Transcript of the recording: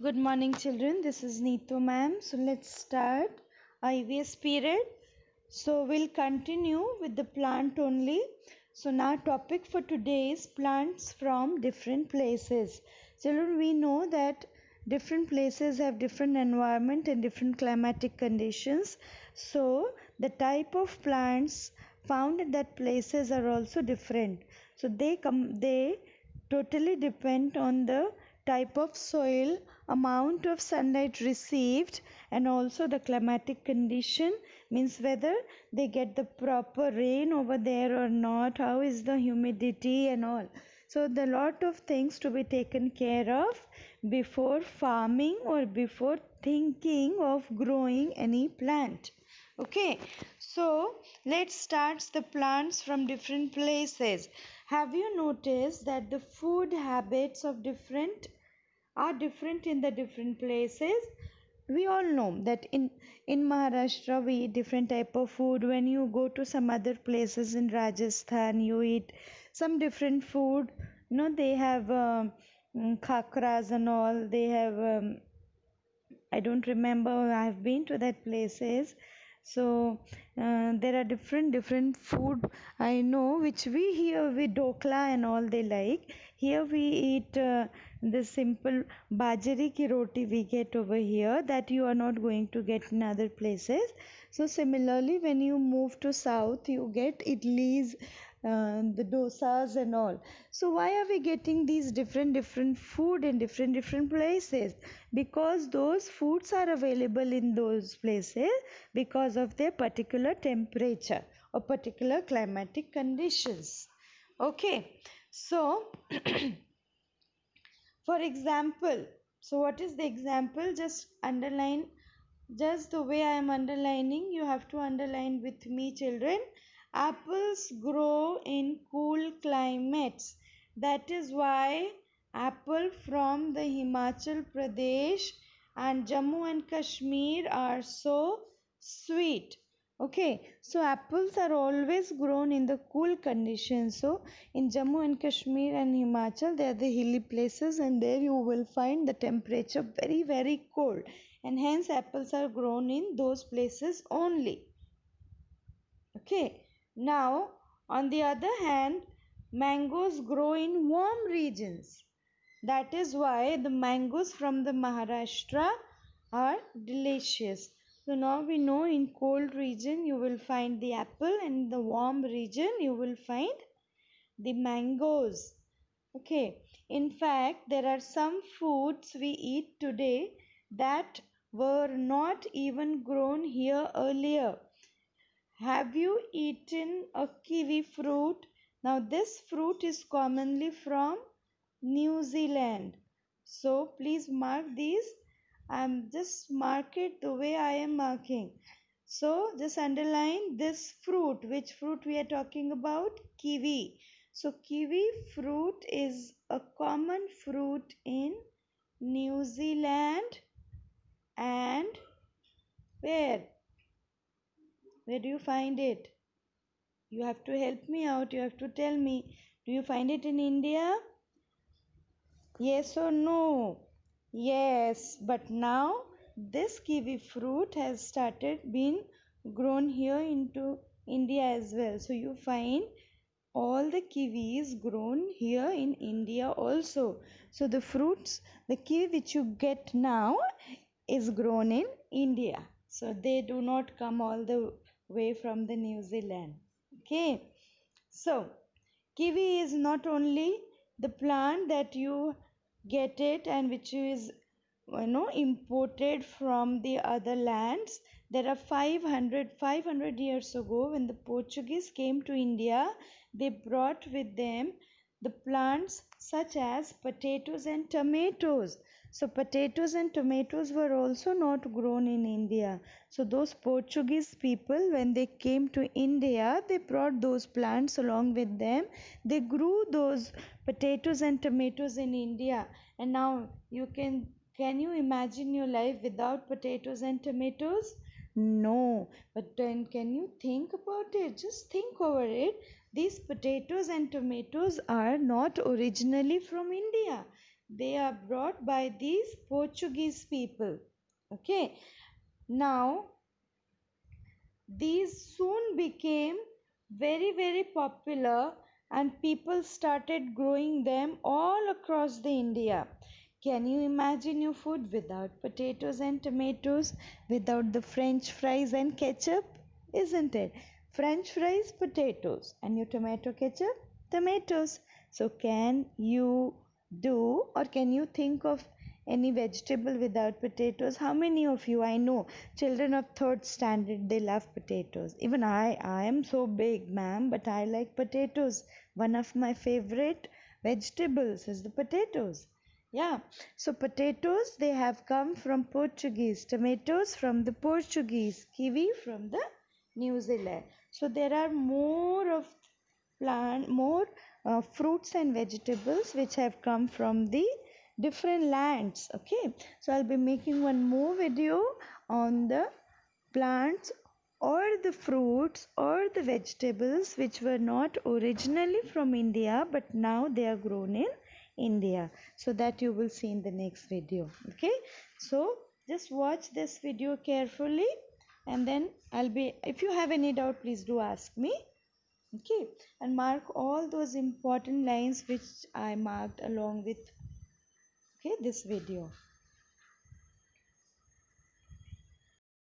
Good morning, children. This is Neetu ma'am. So let's start our EVS period. So we'll continue with the plant only. So now topic for today is plants from different places. Children, we know that different places have different environment and different climatic conditions. So the type of plants found in that places are also different. So they totally depend on the type of soil, amount of sunlight received, and also the climatic condition, means whether they get the proper rain over there or not, how is the humidity and all. So the lot of things to be taken care of before farming or before thinking of growing any plant. Okay, so let's start the plants from different places. Have you noticed that the food habits of different are different in the different places? We all know that in Maharashtra we eat different type of food. When you go to some other places in Rajasthan, you eat some different food. You know, they have khakras and all. They have I don't remember. I have been to that places. So there are different food I know, which we here we dokla and all they like. Here we eat the simple bajri ki roti we get over here that you are not going to get in other places. So similarly, when you move to south, you get idlis, the dosas and all. So why are we getting these different food in different places? Because those foods are available in those places because of their particular temperature or particular climatic conditions. Okay, so for example, so what is the example? Just underline, just the way I am underlining, you have to underline with me, children. Apples grow in cool climates. That is why apple from the Himachal Pradesh and Jammu and Kashmir are so sweet. Okay, so apples are always grown in the cool conditions. So in Jammu and Kashmir and Himachal, they are the hilly places, and there you will find the temperature very cold, and hence apples are grown in those places only. Okay, now on the other hand, mangoes grow in warm regions. That is why the mangoes from the Maharashtra are delicious. So now we know in cold region you will find the apple, and in the warm region you will find the mangoes. Okay, in fact, there are some foods we eat today that were not even grown here earlier. Have you eaten a kiwi fruit? Now, this fruit is commonly from New Zealand. So, please mark these. I'm just mark it the way I am marking. So, just underline this fruit. Which fruit we are talking about? Kiwi. So, kiwi fruit is a common fruit in New Zealand and where? Where do you find it? You have to help me out. You have to tell me. Do you find it in India? Yes or no? Yes. But now this kiwi fruit has started being grown here into India as well. So you find all the kiwis grown here in India also. So the fruits, the kiwi which you get now is grown in India. So they do not come all the way from the New Zealand. Okay, so kiwi is not only the plant that you get it and which is imported from the other lands. There are 500 years ago, when the Portuguese came to India, they brought with them the plants such as potatoes and tomatoes. So potatoes and tomatoes were also not grown in India. So those Portuguese people, when they came to India, they brought those plants along with them. They grew those potatoes and tomatoes in India. And now can you imagine your life without potatoes and tomatoes? No, but then can you think about it? Just think over it. These potatoes and tomatoes are not originally from India. they are brought by these Portuguese people. Okay, now these soon became very popular, and people started growing them all across the India. Can you imagine your food without potatoes and tomatoes, without the French fries and ketchup? Isn't it? French fries, potatoes, and your tomato ketchup, tomatoes. So, can you do, or can you think of any vegetable without potatoes? How many of you? I know children of third standard, they love potatoes. Even I am so big, ma'am, but I like potatoes. One of my favorite vegetables is the potatoes. Yeah, so potatoes, they have come from Portuguese, tomatoes from the Portuguese, kiwi from the New Zealand. So there are more fruits and vegetables which have come from the different lands. Okay, so I'll be making one more video on the plants or the fruits or the vegetables which were not originally from India but now they are grown in India, so that you will see in the next video. Okay, so just watch this video carefully, and then I'll be, if you have any doubt, please do ask me. Okay, and mark all those important lines which I marked along with, okay, this video.